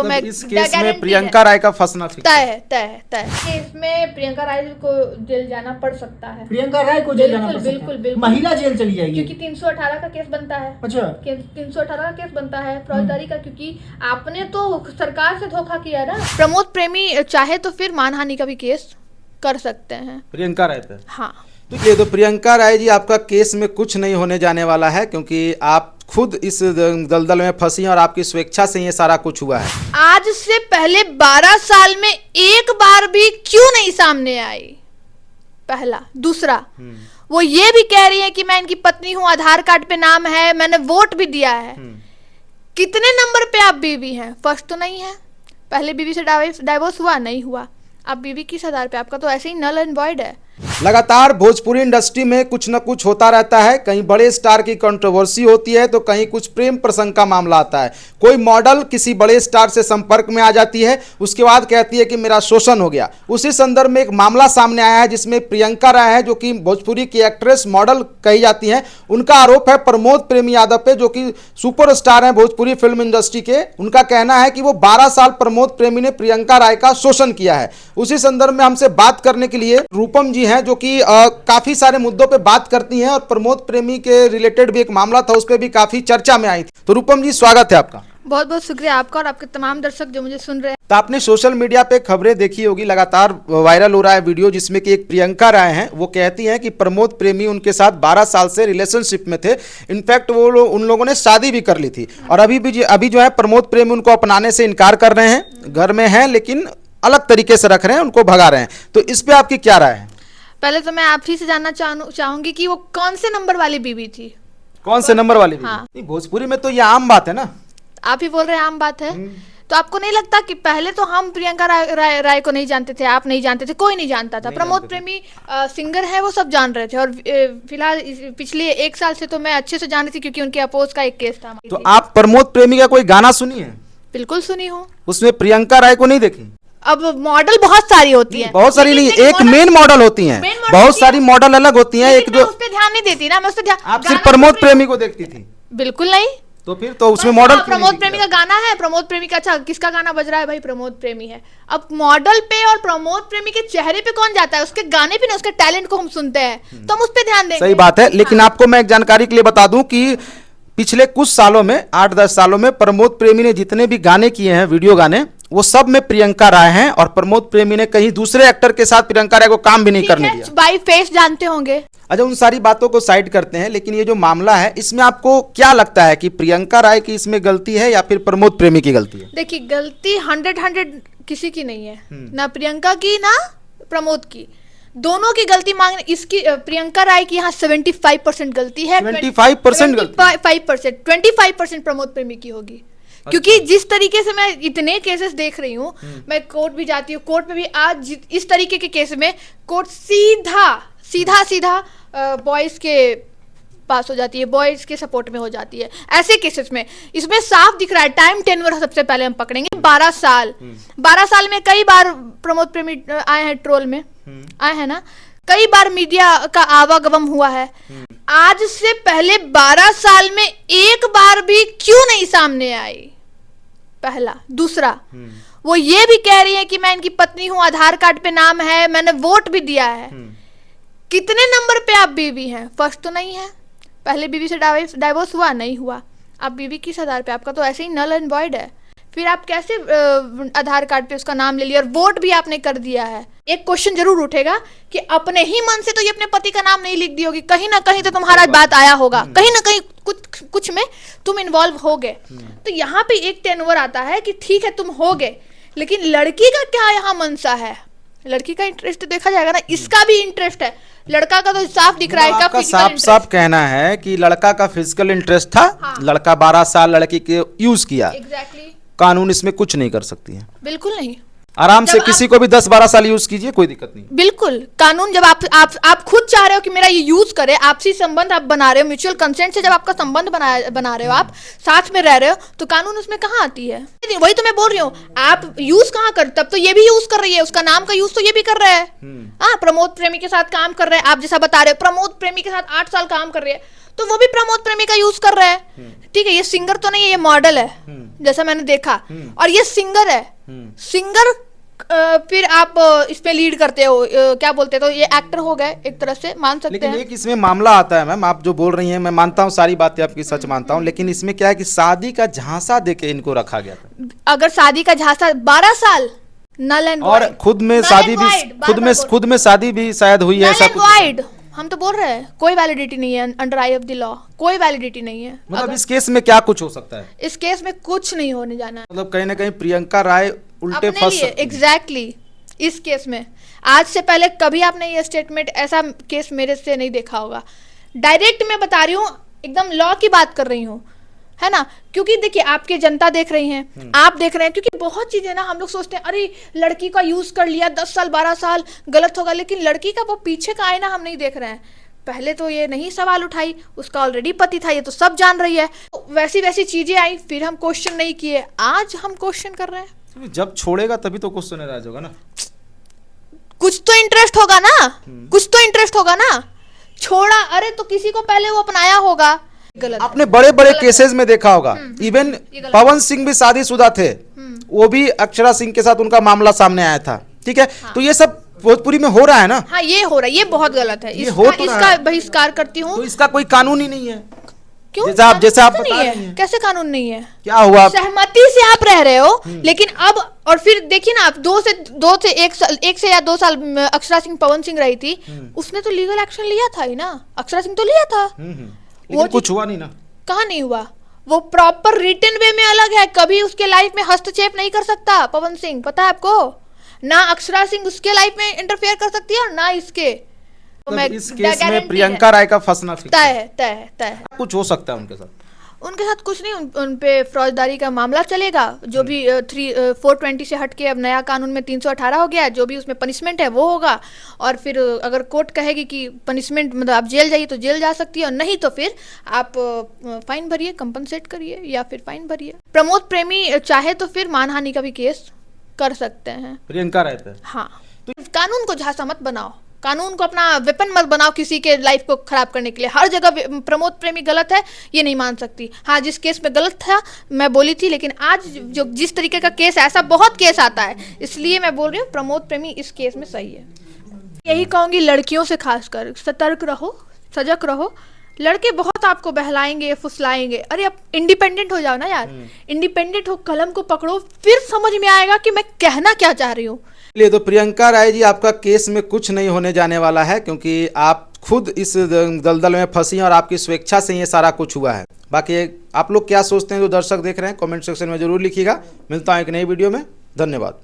तो मैं इस केस में प्रियंका राय का फंसना फिक्स है। तय इसमें प्रियंका राय को जेल जाना पड़ सकता है। प्रियंका राय को जेल जाना पड़ सकता है। बिल्कुल महिला जेल चली जाएगी क्योंकि 318 का केस बनता है। अच्छा 318 का केस बनता है फौजदारी का, क्योंकि आपने तो सरकार से धोखा किया ना। प्रमोद प्रेमी चाहे तो फिर मानहानि का भी केस कर सकते हैं प्रियंका राय पे। हाँ तो ये तो प्रियंका राय जी, आपका केस में कुछ नहीं होने जाने वाला है, क्योंकि आप खुद इस दलदल में फंसी हैं और आपकी स्वेच्छा से ये सारा कुछ हुआ है। आज से पहले 12 साल में एक बार भी क्यों नहीं सामने आई? पहला। दूसरा, वो ये भी कह रही है कि मैं इनकी पत्नी हूं, आधार कार्ड पे नाम है, मैंने वोट भी दिया है। कितने नंबर पे आप बीवी हैं? फर्स्ट तो नहीं है। पहले बीवी से डाइवोर्स हुआ नहीं हुआ, आप बीवी किस आधार पे? आपका तो ऐसे ही नल एंड वॉइड है। लगातार भोजपुरी इंडस्ट्री में कुछ न कुछ होता रहता है। कहीं बड़े स्टार की कंट्रोवर्सी होती है तो कहीं कुछ प्रेम प्रसंग का मामला आता है। कोई मॉडल किसी बड़े स्टार से संपर्क में आ जाती है, उसके बाद कहती है कि मेरा शोषण हो गया। उसी संदर्भ में एक मामला सामने आया है जिसमें प्रियंका राय है, जो कि भोजपुरी की एक्ट्रेस मॉडल कही जाती हैं। उनका आरोप है प्रमोद प्रेमी यादव पे, जो कि सुपर स्टार हैं भोजपुरी फिल्म इंडस्ट्री के। उनका कहना है कि वो 12 साल प्रमोद प्रेमी ने प्रियंका राय का शोषण किया है। उसी संदर्भ में हमसे बात करने के लिए रूपम जी हैं, जो कि काफी सारे मुद्दों पे बात करती हैं, और प्रमोद प्रेमी के रिलेटेड भी एक मामला था, उस पर भी काफी चर्चा में आई थी। तो रूपम जी, स्वागत है आपका। बहुत बहुत शुक्रिया आपका और आपके तमाम दर्शक जो मुझे सुन रहे हैं। तो आपने सोशल मीडिया पे खबरें देखी होगी, लगातार वायरल हो रहा है वीडियो, जिसमें कि एक प्रियंका राय हैं, वो कहती हैं कि प्रमोद प्रेमी उनके साथ 12 साल से रिलेशनशिप में थे। इनफैक्ट उन लोगों ने शादी भी कर ली थी, और अभी जो है प्रमोद प्रेमी उनको अपनाने से इनकार कर रहे हैं। घर में हैं लेकिन अलग तरीके से रख रहे हैं, उनको भगा रहे हैं। तो इस पे आपकी क्या राय है? पहले तो मैं आप ही से जानना चाहूंगी कि वो कौन से नंबर वाली बीवी थी? कौन से नंबर वाली? हाँ। नहीं, भोजपुरी में तो ये आम बात है ना। आप ही बोल रहे हैं आम बात है, तो आपको नहीं लगता कि पहले तो हम प्रियंका राय को नहीं जानते थे, आप नहीं जानते थे, कोई नहीं जानता था। प्रमोद प्रेमी सिंगर है, वो सब जान रहे थे। और फिलहाल पिछले 1 साल से तो मैं अच्छे से जान रही थी, क्योंकि उनके अपोज का एक केस था। तो आप प्रमोद प्रेमी का कोई गाना सुनी है? बिल्कुल सुनी हूँ। उसमें प्रियंका राय को नहीं देखी? अब मॉडल बहुत सारी होती है, बहुत सारी नहीं, एक मेन मॉडल होती हैं। बहुत सारी मॉडल अलग होती हैं। एक जो उस पे ध्यान नहीं देती ना, मैं उस पे ध्यान। आप सिर्फ प्रमोद प्रेमी को देखती थी? बिल्कुल नहीं। तो फिर तो उसमें मॉडल प्रमोद प्रेमी का गाना है, प्रमोद प्रेमी का। अच्छा, किसका गाना बज रहा है? भाई प्रमोद प्रेमी है। अब मॉडल पे और प्रमोद प्रेमी के चेहरे पे कौन जाता है? उसके गाने पे ना, उसके टैलेंट को हम सुनते हैं, तो हम उस पे ध्यान देंगे। सही बात है, लेकिन आपको मैं एक जानकारी के लिए बता दूं कि पिछले कुछ सालों में, 8-10 सालों में, प्रमोद प्रेमी ने जितने भी गाने किए हैं, वीडियो गाने, वो सब में प्रियंका राय हैं। और प्रमोद प्रेमी ने कहीं दूसरे एक्टर के साथ प्रियंका राय को काम भी नहीं करने दिया। बाई फेस जानते होंगे। अच्छा, उन सारी बातों को साइड करते हैं, लेकिन ये जो मामला है, इसमें आपको क्या लगता है कि प्रियंका राय की इसमें गलती है या फिर प्रमोद प्रेमी की गलती है? देखिए, गलती 100 किसी की नहीं है, ना प्रियंका की ना प्रमोद की। दोनों की गलती मांगने, इसकी प्रियंका राय की यहाँ 75% गलती है। 25% गलती? 25% प्रमोद प्रेमी की होगी। क्योंकि जिस तरीके से मैं इतने केसेस देख रही हूँ, मैं कोर्ट भी जाती हूँ, कोर्ट में भी आज इस तरीके के केस में कोर्ट सीधा बॉयज के पास हो जाती है, बॉयज के सपोर्ट में हो जाती है। ऐसे केसेस में इसमें साफ दिख रहा है। टाइम टेन्योर सबसे पहले हम पकड़ेंगे, 12 साल। 12 साल में कई बार प्रमोद प्रेमी आए हैं, ट्रोल में आए हैं ना, कई बार मीडिया का आवागमन हुआ है। आज से पहले 12 साल में एक बार भी क्यों नहीं सामने आई? पहला। दूसरा, वो ये भी कह रही है कि मैं इनकी पत्नी हूं, आधार कार्ड पे नाम है, मैंने वोट भी दिया है। कितने नंबर पे आप बीवी हैं? फर्स्ट तो नहीं है। पहले बीवी से डाइवोर्स हुआ नहीं हुआ, आप बीवी किस आधार पे? आपका तो ऐसे ही नल एंड वॉइड है। फिर आप कैसे आधार कार्ड पे उसका नाम ले लिया और वोट भी आपने कर दिया है? एक क्वेश्चन जरूर उठेगा कि अपने ही मन से तो ये अपने पति का नाम नहीं लिख दी होगी, कहीं ना कहीं तो तुम्हारा बात आया होगा, कहीं ना कहीं कुछ में तुम इन्वॉल्व हो गए। तो यहाँ पे एक टेनवर आता है कि ठीक है तुम हो गए, लेकिन लड़की का क्या यहाँ मनसा है? लड़की का इंटरेस्ट देखा जाएगा ना, इसका भी इंटरेस्ट है। लड़का का तो साफ दिख रहा है, आपका साफ कहना है कि लड़का का फिजिकल इंटरेस्ट था। हाँ। लड़का 12 साल लड़की के यूज किया। एग्जैक्टली। कानून इसमें कुछ नहीं कर सकती है। बिल्कुल नहीं। आराम से किसी को भी 10-12 साल यूज कीजिए, कोई दिक्कत नहीं। बिल्कुल। कानून जब आप खुद चाह रहे हो कि मेरा ये यूज करे, आपसी संबंध आप बना रहे हो, म्यूचुअल कंसेंट से जब आपका संबंध बना रहे हो, आप साथ में रह रहे हो, तो कानून उसमें कहाँ आती है? वही तो मैं बोल रही हूँ, आप यूज कहाँ कर, तब तो ये भी यूज कर रही है, उसका नाम का यूज तो ये भी कर रहा है। हाँ, प्रमोद प्रेमी के साथ काम कर रहे हैं, आप जैसा बता रहे हो, प्रमोद प्रेमी के साथ 8 साल काम कर रही है, तो वो भी प्रमोद प्रेमी का यूज कर रहे हैं। ठीक है, ये सिंगर तो नहीं है, ये मॉडल है जैसा मैंने देखा, और ये सिंगर है। सिंगर फिर आप इस पे लीड करते हो, क्या बोलते हैं, तो ये एक्टर हो गए एक तरह से, मान सकते लेकिन हैं। एक इसमें मामला आता है मैम, आप जो बोल रही हैं मैं मानता हूँ, सारी बातें आपकी सच मानता हूँ, लेकिन इसमें क्या है कि शादी का झांसा देके इनको रखा गया था, अगर शादी का झांसा 12 साल नल एंड और खुद में शादी भी, खुद में शादी भी शायद हुई है, ऐसा कुछ। वाइड हम तो बोल रहे हैं, कोई वैलिडिटी नहीं है under I of the law, कोई वैलिडिटी नहीं है। मतलब इस केस में क्या कुछ हो सकता है? इस केस में कुछ नहीं होने जाना मतलब कहीं ना कहीं प्रियंका राय उल्टे अपने फंस लिए। सकती हैं। एग्जैक्टली इस केस में आज से पहले कभी आपने ये स्टेटमेंट, ऐसा केस मेरे से नहीं देखा होगा। डायरेक्ट मैं बता रही हूँ, एकदम लॉ की बात कर रही हूँ, है ना। क्योंकि देखिए आपकी जनता देख रही है, आप देख रहे हैं, क्योंकि बहुत चीजें ना हम लोग सोचते हैं अरे लड़की का यूज कर लिया 10 साल 12 साल गलत होगा, लेकिन लड़की का वो पीछे का आईना हम नहीं देख रहे हैं। पहले तो ये नहीं सवाल उठाई, उसका ऑलरेडी पति था, ये तो सब जान रही है। तो वैसी वैसी चीजें आई, फिर हम क्वेश्चन नहीं किए, आज हम क्वेश्चन कर रहे हैं। जब छोड़ेगा तभी तो कुछ तो नाराज होगा ना, कुछ तो इंटरेस्ट होगा ना, कुछ तो इंटरेस्ट होगा ना। छोड़ा, अरे तो किसी को पहले वो अपनाया होगा। गलत आपने बड़े बड़े केसेस में देखा होगा, इवन पवन सिंह भी शादीशुदा थे, वो भी अक्षरा सिंह के साथ उनका मामला सामने आया था। ठीक है, तो ये सब भोजपुरी में हो रहा है ना। हाँ, ये हो रहा है, ये बहुत गलत है, ये हो तो रहा इसका है। बहिष्कार करती हूँ। तो इसका कोई कानून ही नहीं है। क्यों? जैसे आप कानून बता नहीं रही है, हैं। कैसे कानून नहीं है? क्या हुआ? सहमति से आप रह रहे हो, लेकिन अब और फिर देखिए ना, आप दो से एक से या 2 साल अक्षरा सिंह पवन सिंह रही थी, उसने तो लीगल एक्शन लिया था ही ना, अक्षरा सिंह तो लिया था। लेकिन कुछ हुआ नहीं ना। कहाँ नहीं हुआ? वो प्रॉपर रिटन वे में अलग है, कभी उसके लाइफ में हस्तक्षेप नहीं कर सकता पवन सिंह, पता है आपको ना। अक्षरा सिंह उसके लाइफ में इंटरफेयर कर सकती है और ना इसके। तो मैं इस केस में प्रियंका राय का फंसना फिक्स है। तय है। कुछ हो सकता है उनके साथ? उनके साथ कुछ नहीं, उन पे फौजदारी का मामला चलेगा, जो भी 420 से हट के अब नया कानून में 318 हो गया है, जो भी उसमें पनिशमेंट है वो होगा। और फिर अगर कोर्ट कहेगी कि पनिशमेंट मतलब आप जेल जाइए तो जेल जा सकती है, और नहीं तो फिर आप फाइन भरिए, कंपनसेट करिए या फिर फाइन भरिए। प्रमोद प्रेमी चाहे तो फिर मानहानि का भी केस कर सकते हैं प्रियंका राय पे। हाँ, तो कानून को झांसा मत बनाओ, कानून को अपना वेपन मत बनाओ किसी के लाइफ को खराब करने के लिए। हर जगह प्रमोद प्रेमी गलत है, ये नहीं मान सकती। हाँ, जिस केस में गलत था मैं बोली थी, लेकिन आज जो जिस तरीके का केस है, ऐसा बहुत केस आता है, इसलिए मैं बोल रही हूँ प्रमोद प्रेमी इस केस में सही है। यही कहूँगी लड़कियों से, खासकर सतर्क रहो, सजग रहो। लड़के बहुत आपको बहलाएंगे, फुसलाएंगे। अरे अब इंडिपेंडेंट हो जाओ ना यार, इंडिपेंडेंट हो, कलम को पकड़ो, फिर समझ में आएगा कि मैं कहना क्या चाह रही हूँ। लिए तो प्रियंका राय जी, आपका केस में कुछ नहीं होने जाने वाला है, क्योंकि आप खुद इस दलदल में फंसी हैं और आपकी स्वेच्छा से ये सारा कुछ हुआ है। बाकी आप लोग क्या सोचते हैं जो दर्शक देख रहे हैं, कमेंट सेक्शन में जरूर लिखिएगा। मिलता हूँ एक नई वीडियो में, धन्यवाद।